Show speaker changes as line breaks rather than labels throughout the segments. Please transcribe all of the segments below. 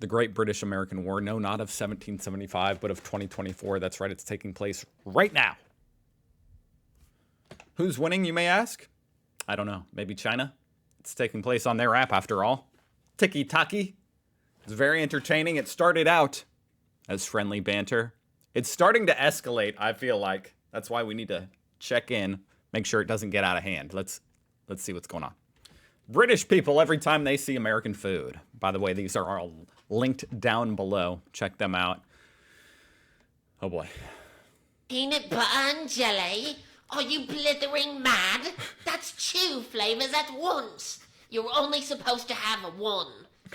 The Great British American War. No, not of 1775, but of 2024. That's right, it's taking place right now. Who's winning, you may ask? I don't know. Maybe China? It's taking place on their app, after all. Tiki-taki. It's very entertaining. It started out as friendly banter. It's starting to escalate, I feel like. That's why we need to check in, make sure it doesn't get out of hand. Let's see what's going on. British people, every time they see American food. By the way, these are all linked down below. Check them out. Oh boy.
Peanut butter and jelly? Are you blithering mad? That's two flavors at once. You're only supposed to have one.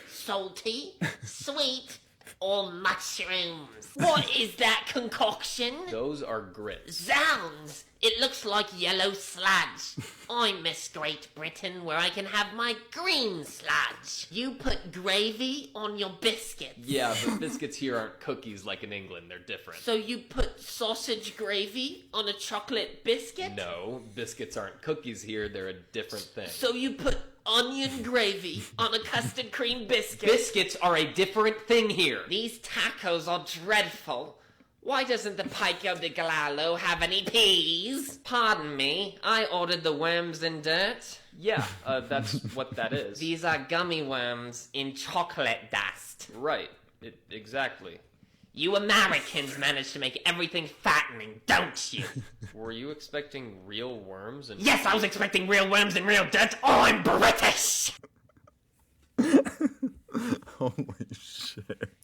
Salty, sweet, or mushrooms. What is that concoction?
Those are grits.
Zounds! It looks like yellow sludge. I miss Great Britain where I can have my green sludge. You put gravy on your biscuits.
Yeah, but biscuits here aren't cookies like in England. They're different.
So you put sausage gravy on a chocolate biscuit?
No, biscuits aren't cookies here. They're a different thing.
So you put onion gravy on a custard cream biscuit?
Biscuits are a different thing here.
These tacos are dreadful. Why doesn't the Pico de Gallo have any peas? Pardon me, I ordered the worms in dirt.
Yeah, that's what that is.
These are gummy worms in chocolate dust.
Right, exactly.
You Americans manage to make everything fattening, don't you?
Were you expecting real worms?
Yes, I was expecting real worms and real dirt. I'm British!
Holy shit.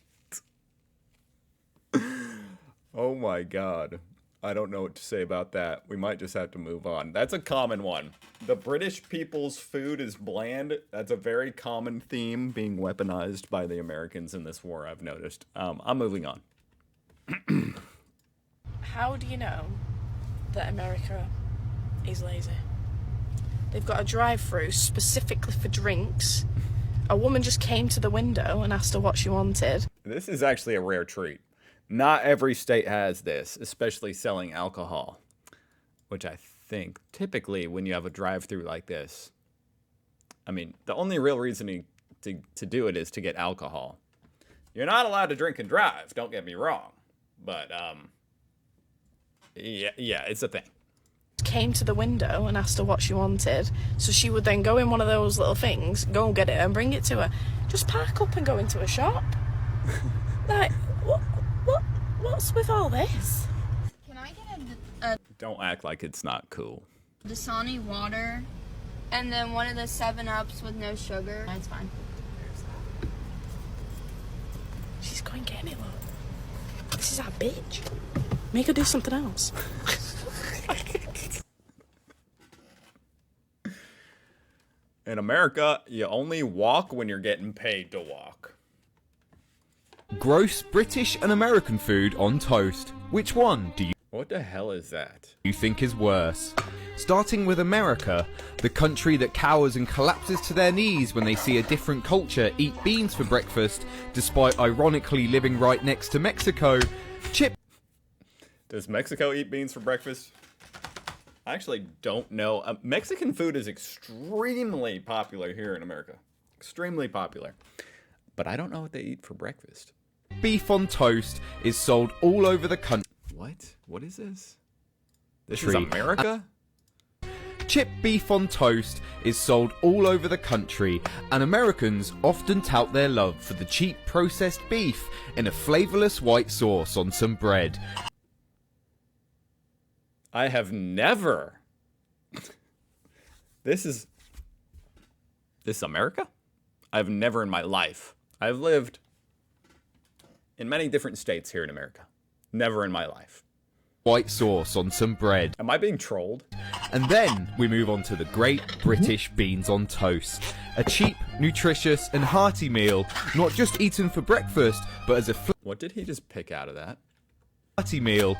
Oh my god. I don't know what to say about that. We might just have to move on. That's a common one. The British people's food is bland. That's a very common theme being weaponized by the Americans in this war, I've noticed. I'm moving on.
How do you know that America is lazy? They've got a drive-through specifically for drinks. A woman just came to the window and asked her what she wanted.
This is actually a rare treat. Not every state has this, especially selling alcohol, which I think typically when you have a drive-through like this, I mean, the only real reason to do it is to get alcohol. You're not allowed to drink and drive, don't get me wrong, but yeah, it's a thing.
Came to the window and asked her what she wanted, so she would then go in one of those little things, go and get it and bring it to her. Just park up and go into a shop. Like, what's with all this?
Can I get a
Don't act like it's not cool.
Dasani water and then one of the 7-Ups with no sugar? That's fine.
She's going, get me, look. This is our bitch. Make her do something else.
In America, you only walk when you're getting paid to walk.
Gross British and American food on toast. Which one do
What the hell is that?
you think is worse? Starting with America, the country that cowers and collapses to their knees when they see a different culture eat beans for breakfast, despite ironically living right next to Mexico.
Does Mexico eat beans for breakfast? I actually don't know. Mexican food is extremely popular here in America. Extremely popular. But I don't know what they eat for breakfast.
Beef on toast is sold all over the country.
What? What is this? This is America?
Chipped beef on toast is sold all over the country, and Americans often tout their love for the cheap processed beef in a flavourless white sauce on some bread.
I have never. This is America? I've never in my life. I've lived in many different states here in America. Never in my life.
White sauce on some bread.
Am I being trolled?
And then we move on to the Great British Beans on Toast. A cheap, nutritious and hearty meal, not just eaten for breakfast, but as a
What did he just pick out of that?
hearty meal,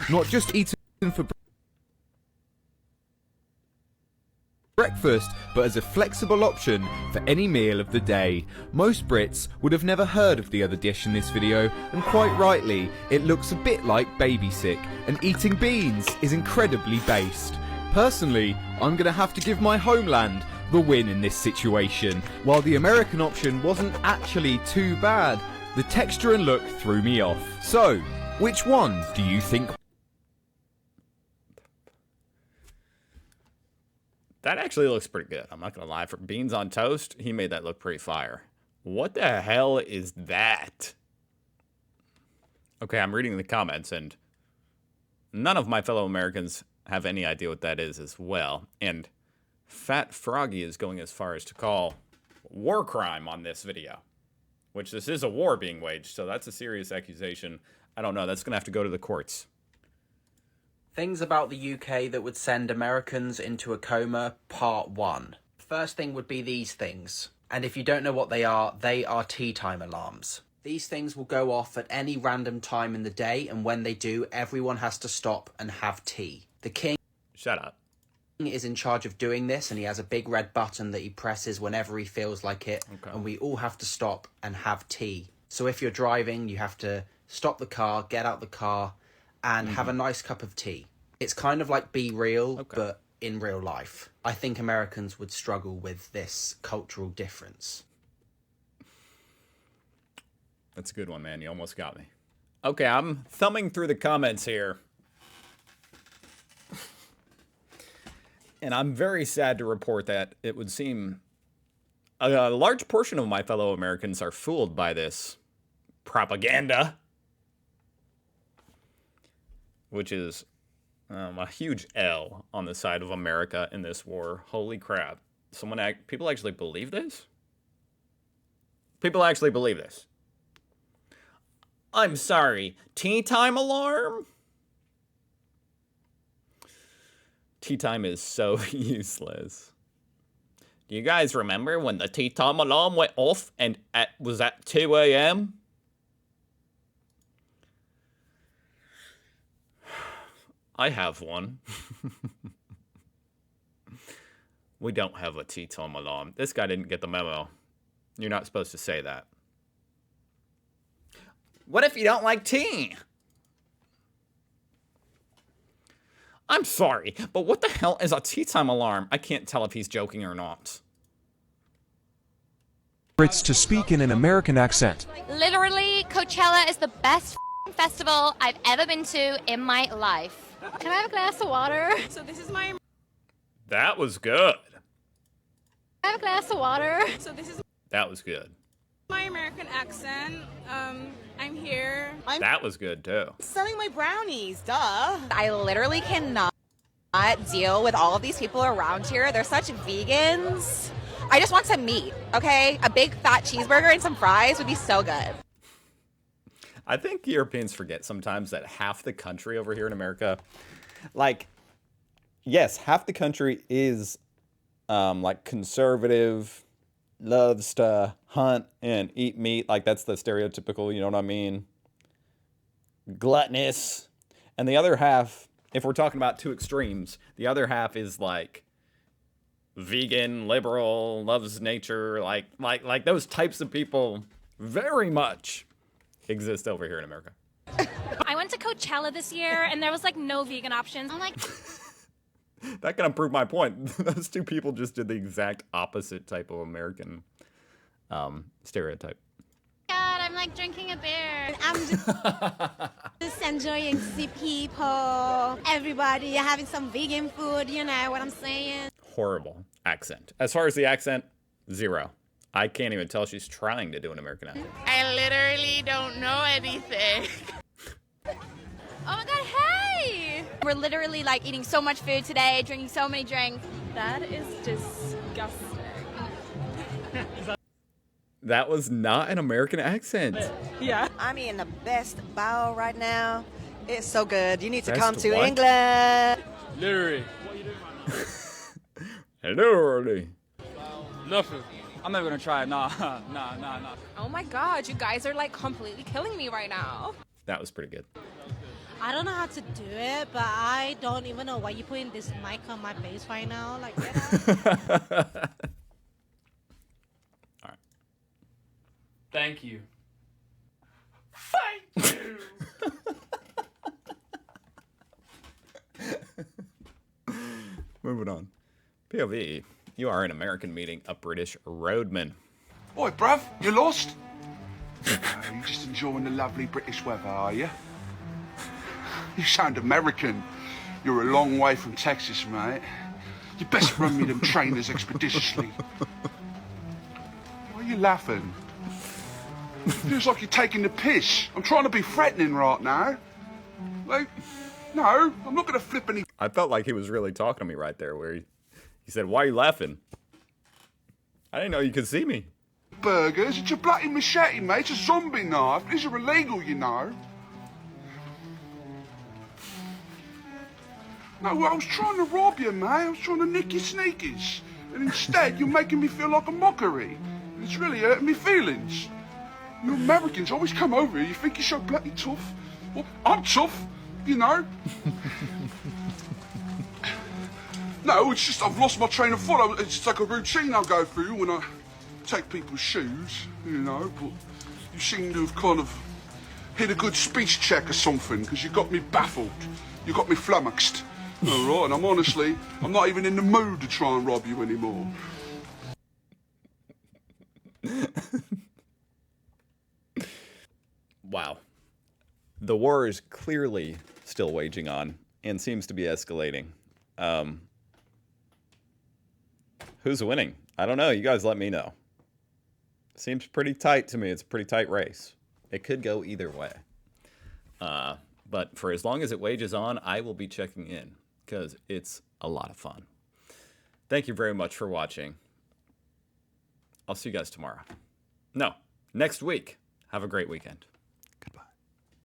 not just eaten for breakfast, but as a flexible option for any meal of the day. Most Brits would have never heard of the other dish in this video, and quite rightly, it looks a bit like baby-sick, and eating beans is incredibly based. Personally, I'm gonna have to give my homeland the win in this situation. While the American option wasn't actually too bad, the texture and look threw me off. So, which one do you think?
That actually looks pretty good. I'm not gonna lie. For beans on toast, he made that look pretty fire. What the hell is that? Okay, I'm reading the comments, and none of my fellow Americans have any idea what that is as well. And Fat Froggy is going as far as to call war crime on this video. Which this is a war being waged, so that's a serious accusation. I don't know, that's gonna have to go to the courts.
Things about the UK that would send Americans into a coma, part 1. First thing would be these things. And if you don't know what they are tea time alarms. These things will go off at any random time in the day, and when they do, everyone has to stop and have tea. The king
Shut up.
is in charge of doing this, and he has a big red button that he presses whenever he feels like it, and we all have to stop and have tea. So if you're driving, you have to stop the car, get out the car, and have a nice cup of tea. It's kind of like Be Real, but in real life. I think Americans would struggle with this cultural difference.
That's a good one, man. You almost got me. Okay, I'm thumbing through the comments here. And I'm very sad to report that it would seem a large portion of my fellow Americans are fooled by this propaganda. Which is a huge L on the side of America in this war. Holy crap. People actually believe this? People actually believe this. I'm sorry, tea time alarm? Tea time is so useless. Do you guys remember when the tea time alarm went off and was at 2 a.m.? I have one. We don't have a tea time alarm. This guy didn't get the memo. You're not supposed to say that. What if you don't like tea? I'm sorry, but what the hell is a tea time alarm? I can't tell if he's joking or not.
Brits to speak in an American accent.
Literally, Coachella is the best festival I've ever been to in my life. Can I have a glass of water?
So this is my
That was good.
I have a glass of water.
That was good.
my American accent. I'm here.
That was good too.
Selling my brownies, duh.
I literally cannot deal with all of these people around here. They're such vegans. I just want some meat, okay? A big fat cheeseburger and some fries would be so good.
I think Europeans forget sometimes that half the country over here in America, like, yes, half the country is like conservative, loves to hunt and eat meat. Like, that's the stereotypical, you know what I mean? Gluttonous. And the other half, if we're talking about two extremes, the other half is like vegan, liberal, loves nature, like those types of people very much exist over here in America.
I went to Coachella this year and there was like no vegan options. I'm like,
That can prove my point. Those two people just did the exact opposite type of American stereotype.
God, I'm like drinking a beer.
I'm just enjoying to see people, everybody having some vegan food, you know what I'm saying?
Horrible accent. As far as the accent, 0. I can't even tell she's trying to do an American accent.
I literally don't know anything.
Oh my God, hey!
We're literally like eating so much food today, drinking so many drinks.
That is disgusting.
That was not an American accent.
Yeah.
I'm in the best bowl right now. It's so good. You need to
Best
come to
what?
England.
Literally.
Hello.
Nothing.
I'm never gonna try it. Nah.
Oh my God, you guys are like completely killing me right now.
That was pretty good.
I don't know how to do it, but I don't even know why you're putting this mic on my face right now. Like, get out.
Thank you.
Moving on. POV. You are an American meeting a British roadman.
Oi, bruv, you lost? You just enjoying the lovely British weather, are you? You sound American. You're a long way from Texas, mate. You best run me them trainers expeditiously. Why are you laughing? Feels like you're taking the piss. I'm trying to be threatening right now. Like, no, I'm not going to flip any...
I felt like he was really talking to me right there, where he said, why are you laughing? I didn't know you could see me.
Burgers, it's a bloody machete, mate. It's a zombie knife. These are illegal, you know. No, I was trying to rob you, mate. I was trying to nick your sneakers. And instead, you're making me feel like a mockery. And it's really hurting me feelings. You Americans always come over here. You think you're so bloody tough. Well, I'm tough, you know. No, it's just I've lost my train of thought. It's like a routine I go through when I take people's shoes, you know. But you seem to have kind of hit a good speech check or something, because you got me baffled. You got me flummoxed. All right, and I'm not even in the mood to try and rob you anymore.
Wow. The war is clearly still waging on and seems to be escalating. Who's winning? I don't know. You guys let me know. Seems pretty tight to me. It's a pretty tight race. It could go either way. But for as long as it wages on, I will be checking in because it's a lot of fun. Thank you very much for watching. I'll see you guys tomorrow. No, next week. Have a great weekend.